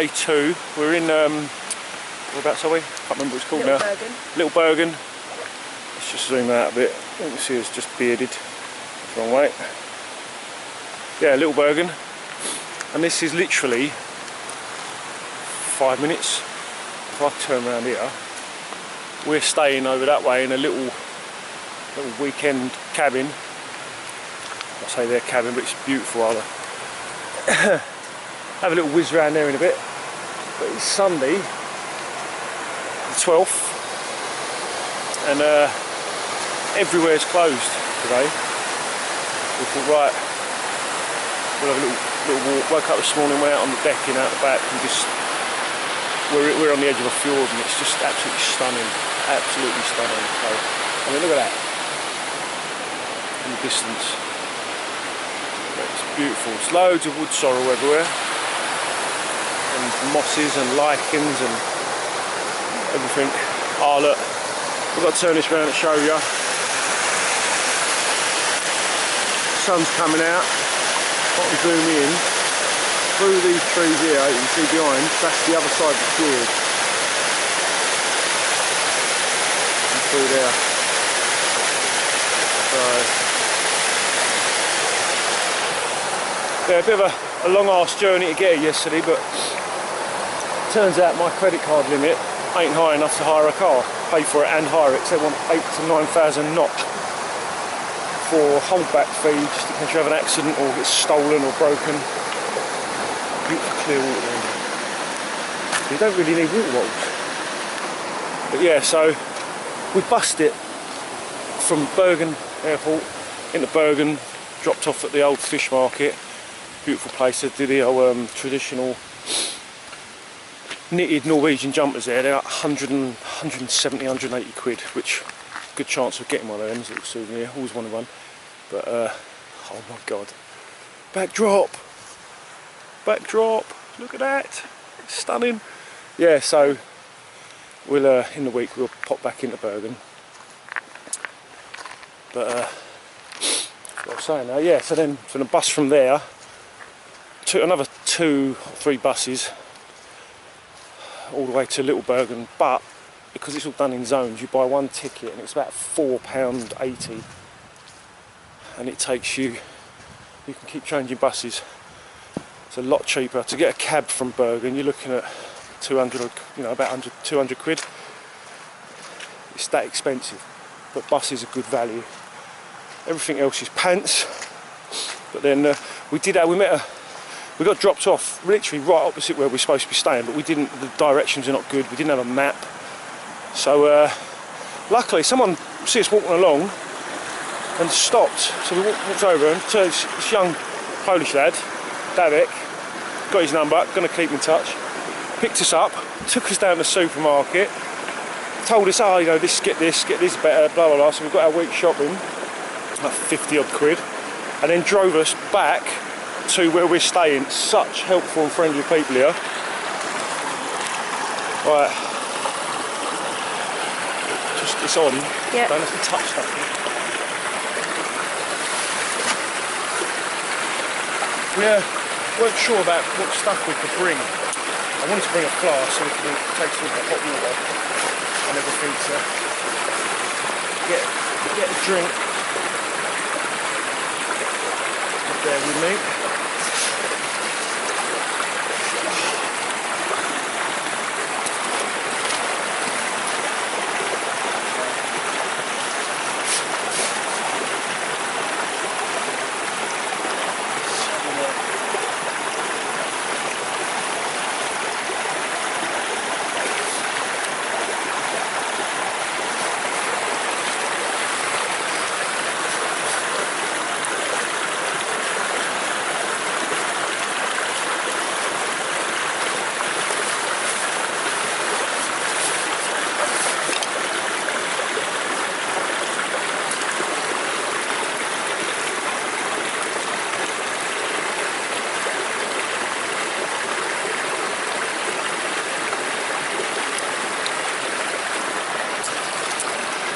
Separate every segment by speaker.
Speaker 1: day 2. We're in, whereabouts are we? Can't remember what it's called now.
Speaker 2: Bergen.
Speaker 1: Little Bergen. Let's just zoom out a bit. You can see it's just bearded. Wrong way. Yeah, Little Bergen. And this is literally 5 minutes. If I turn around here, we're staying over that way in a little weekend cabin. I say their cabin, but it's beautiful. I'll have a little whiz around there in a bit. But it's Sunday, the 12th, and everywhere's closed today. We thought, right, we'll have a little walk. Woke up this morning, went out on the decking out the back, and just we're on the edge of a fjord, and it's just absolutely stunning, absolutely stunning. So, I mean, look at that in the distance. It's beautiful. There's loads of wood sorrel everywhere, and mosses and lichens and everything. Oh look, we've got to turn this around to show you. Sun's coming out. Got to zoom in through these trees here. You can see behind. That's the other side of the fjord. And through there. So yeah, a bit of a long ass journey to get here yesterday, but turns out my credit card limit ain't high enough to hire a car, pay for it and hire it. So they want 8,000 to 9,000 NOK for holdback fee, just in case you have an accident or get stolen or broken. Beautiful clear water there. You don't really need water bottles. But yeah, so we bussed it from Bergen Airport into Bergen, dropped off at the old fish market. Beautiful place. They do the old traditional knitted Norwegian jumpers there. They're like 170, 180 quid, which good chance of getting one of them as a little souvenir. Always wanted one. But oh my god, backdrop, look at that, it's stunning. Yeah, so we'll in the week we'll pop back into Bergen. But what I was saying now, yeah, so then from the bus from there took another 2 or 3 buses all the way to Little Bergen, but because it's all done in zones, you buy one ticket and it's about £4.80, and it takes you can keep changing buses. It's a lot cheaper. To get a cab from Bergen, you're looking at 200, you know, about 200 quid. It's that expensive, but buses are good value. Everything else is pants. But then we got dropped off literally right opposite where we're supposed to be staying, but the directions are not good. We didn't have a map. So luckily someone see us walking along and stopped. So we walked over and this young Polish lad, Davik, got his number, going to keep in touch, picked us up, took us down to the supermarket, told us, oh, you know, get this better, blah blah blah. So we got our week shopping, like 50 odd quid, and then drove us back to where we're staying. Such helpful and friendly people here. Right, just it's on.
Speaker 2: Yeah.
Speaker 1: Don't have to touch stuff. We weren't sure about what stuff we could bring. I wanted to bring a flask so we could take some hot water and everything to get a drink. Bear with me.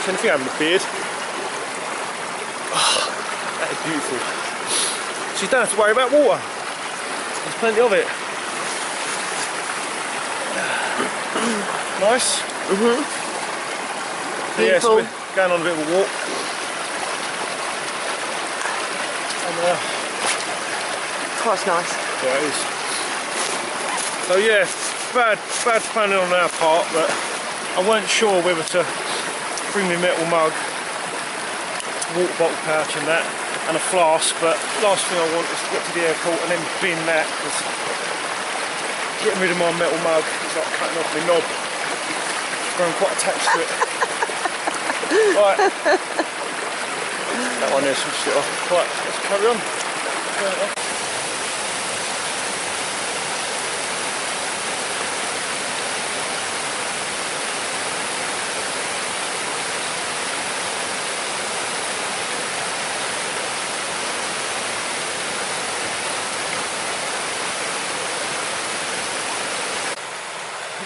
Speaker 1: Anything having a beard. Oh, that is beautiful. So you don't have to worry about water. There's plenty of it. Nice. Yeah, so we're going on a bit of a walk. And,
Speaker 2: oh, that's nice.
Speaker 1: yeah, it is. So yeah, bad planning on our part, but I weren't sure whether to bring my metal mug, water bottle pouch and that, and a flask, but last thing I want is to get to the airport and then bin that, because getting rid of my metal mug is like cutting off my knob. I'm quite attached to it. Right. That one there switched it off. Right, let's carry on.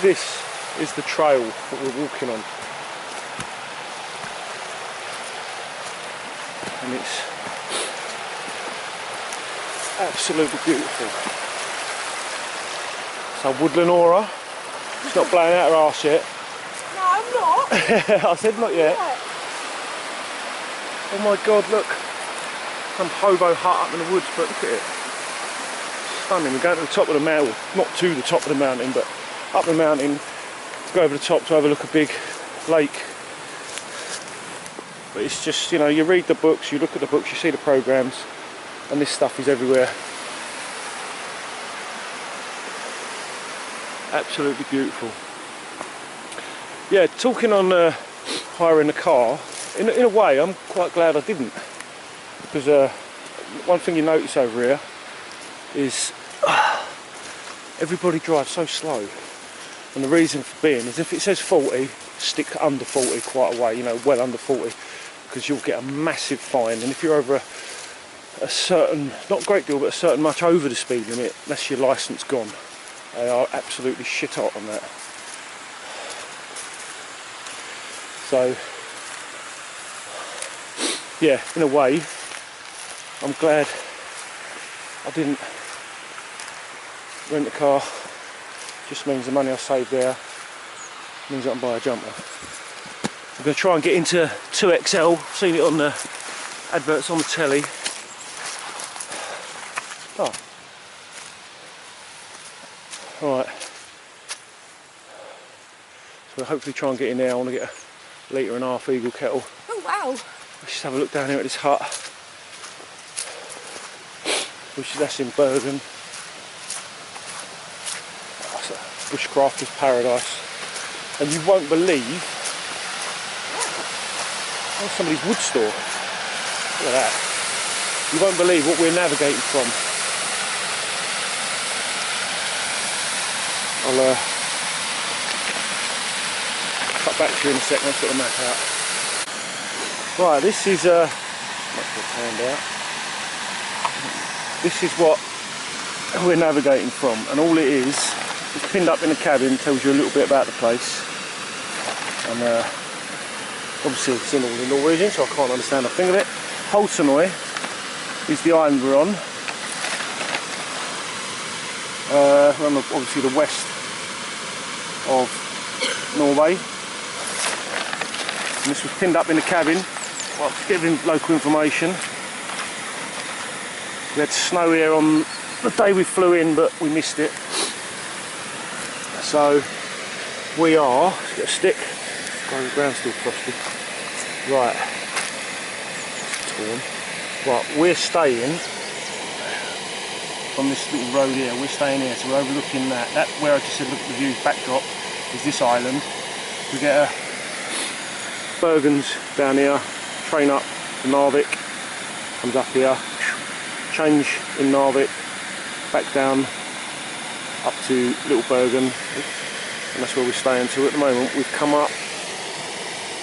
Speaker 1: This is the trail that we're walking on, and it's absolutely beautiful. So woodland aura. It's not blowing out her arse yet.
Speaker 2: No, I'm not.
Speaker 1: I said not yet. Oh my god, look. Some hobo hut up in the woods, but look at it. Stunning. We're going to the top of the mountain, not to the top of the mountain, but up the mountain, to go over the top to overlook a big lake. But it's just, you know, you read the books, you look at the books, you see the programmes, and this stuff is everywhere. Absolutely beautiful. Yeah, talking on hiring a car, in a way I'm quite glad I didn't, because one thing you notice over here is everybody drives so slow. And the reason for being is if it says 40, stick under 40 quite a way, you know, well under 40, because you'll get a massive fine. And if you're over a certain, not a great deal, but a certain much over the speed limit, that's your licence gone. They are absolutely shit hot on that. So, yeah, in a way, I'm glad I didn't rent a car. Just means the money I saved there means I can buy a jumper. I'm going to try and get into 2XL. I've seen it on the adverts on the telly. Oh. Right. So we'll hopefully try and get in there. I want to get a litre and a half Eagle kettle.
Speaker 2: Oh wow.
Speaker 1: Let's just have a look down here at this hut. That's in Bergen. Bushcrafter's paradise, and you won't believe somebody's wood store. Look at that. You won't believe what we're navigating from. I'll cut back to you in a second. I'll sort the map out. Right, this is this is what we're navigating from, and all it is. It's pinned up in the cabin, tells you a little bit about the place, and obviously it's in all in Norwegian, so I can't understand a thing of it. Holsenøy is the island we're on. We're on obviously the west of Norway, and this was pinned up in the cabin. Well, to give him local information, we had snow here on the day we flew in, but we missed it. So we are, let's get a stick, the ground's still frosty. Right, torn. Right, we're staying on this little road here, we're staying here, so we're overlooking that. That, where I just said look at the view backdrop, is this island. We get a Bergen's down here, train up to Narvik, comes up here, change in Narvik, back down up to Little Bergen, and that's where we're staying to at the moment. We've come up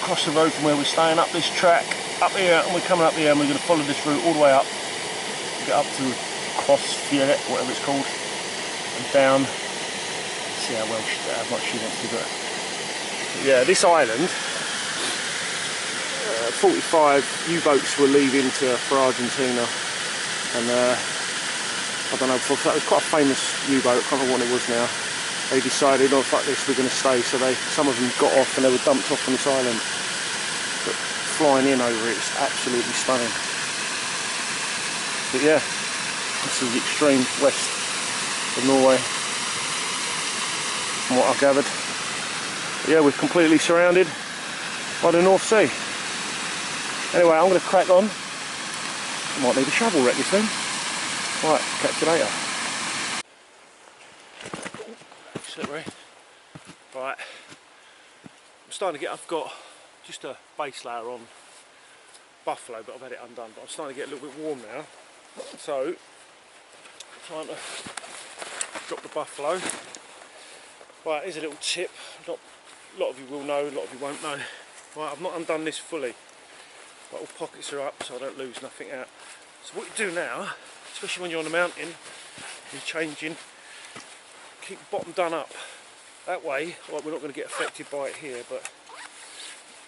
Speaker 1: across the road from where we're staying, up this track, up here, and we're coming up here, and we're going to follow this route all the way up, get up to Crossfjell, whatever it's called, and down. See how much she wants to go. But yeah, this island, 45 U-boats were leaving for Argentina, and I don't know, it was quite a famous U-boat, I can't remember what it was now. they decided, oh fuck this, we're going to stay. So some of them got off and they were dumped off on this island. But flying in over it, it's absolutely stunning. But yeah, this is the extreme west of Norway, from what I gathered. But yeah, we're completely surrounded by the North Sea. Anyway, I'm going to crack on. I might need a shovel wreck this soon. Right, catch you later. Slippery. Right, I'm starting to get, I've got just a base layer on buffalo, but I've had it undone. But I'm starting to get a little bit warm now. So, time to drop the buffalo. Right, here's a little tip. Not a lot of you will know, a lot of you won't know. Right, I've not undone this fully. But all pockets are up, so I don't lose nothing out. So what you do now, especially when you're on the mountain, you're changing, keep the bottom done up. That way, well, we're not going to get affected by it here, but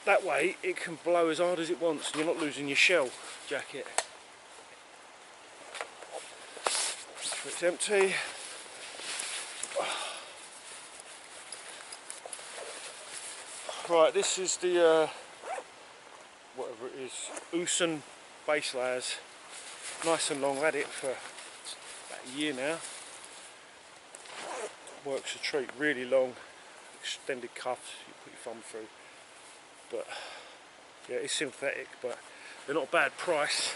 Speaker 1: that way it can blow as hard as it wants and you're not losing your shell jacket. So it's empty. Right, this is the whatever it is, Usen base layers. Nice and long, I've had it for about a year now. Works a treat, really long, extended cuffs, you put your thumb through. But yeah, it's synthetic, but they're not a bad price.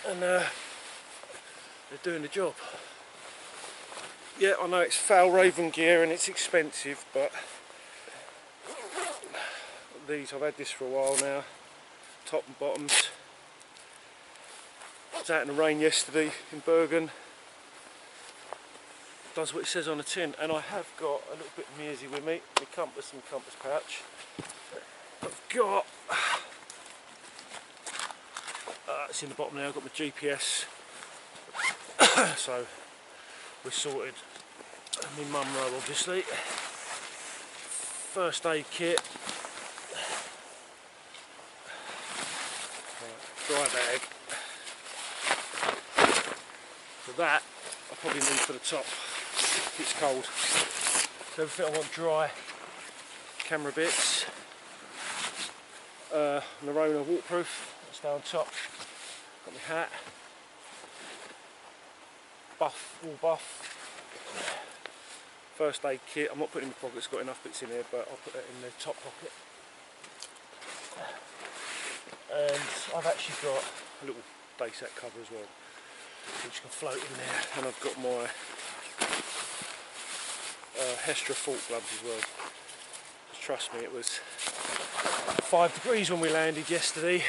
Speaker 1: And they're doing the job. Yeah, I know it's foul raven gear and it's expensive, but these, I've had this for a while now, top and bottoms. I was out in the rain yesterday in Bergen. Does what it says on the tin, and I have got a little bit of mearsy with me, my compass and compass pouch. I've got, it's in the bottom now, I've got my GPS, so we're sorted. My mum robe obviously. First aid kit. Dry bag. For that, I probably need for the top. It's cold. So everything I want dry. Camera bits. Norway waterproof. That's down top. Got my hat. Buff, wool buff. First aid kit. I'm not putting it in my pocket. It's got enough bits in here, but I'll put that in the top pocket. And I've actually got a little day set cover as well, which can float in there, and I've got my Hestra fault gloves as well. Trust me, it was 5 degrees when we landed yesterday,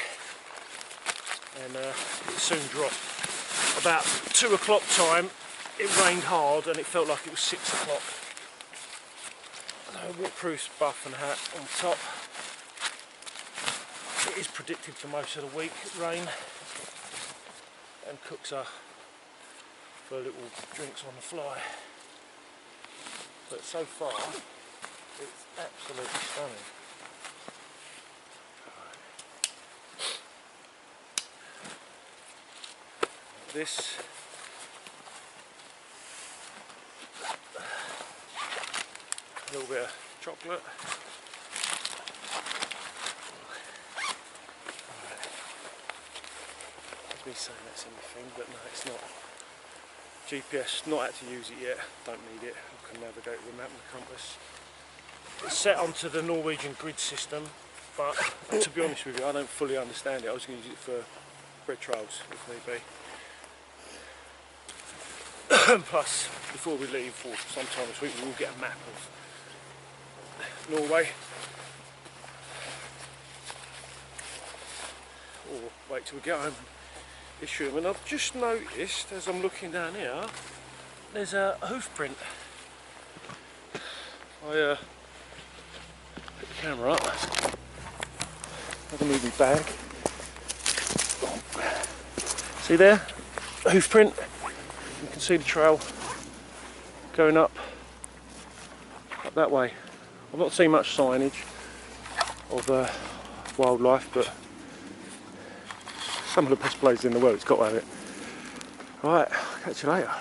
Speaker 1: and it soon dropped. About 2 o'clock time, it rained hard, and it felt like it was 6 o'clock. Waterproof buff and hat on top. It is predicted for most of the week, rain, and cooks are for little drinks on the fly. But so far, it's absolutely stunning. This a little bit of chocolate. Me saying that's anything, but no, it's not. GPS, not had to use it yet, don't need it, I can navigate with a map and a compass. It's set onto the Norwegian grid system, but to be honest with you, I don't fully understand it. I was going to use it for bread trails if need be. Plus, before we leave, or sometime this week, we will get a map of Norway. Or wait till we get home. Issue, and I've just noticed as I'm looking down here, there's a hoof print. I put the camera up. I'm gonna move my bag. See there, hoof print. You can see the trail going up that way. I've not seen much signage of wildlife, but some of the best places in the world, it's got to have it. Right, catch you later.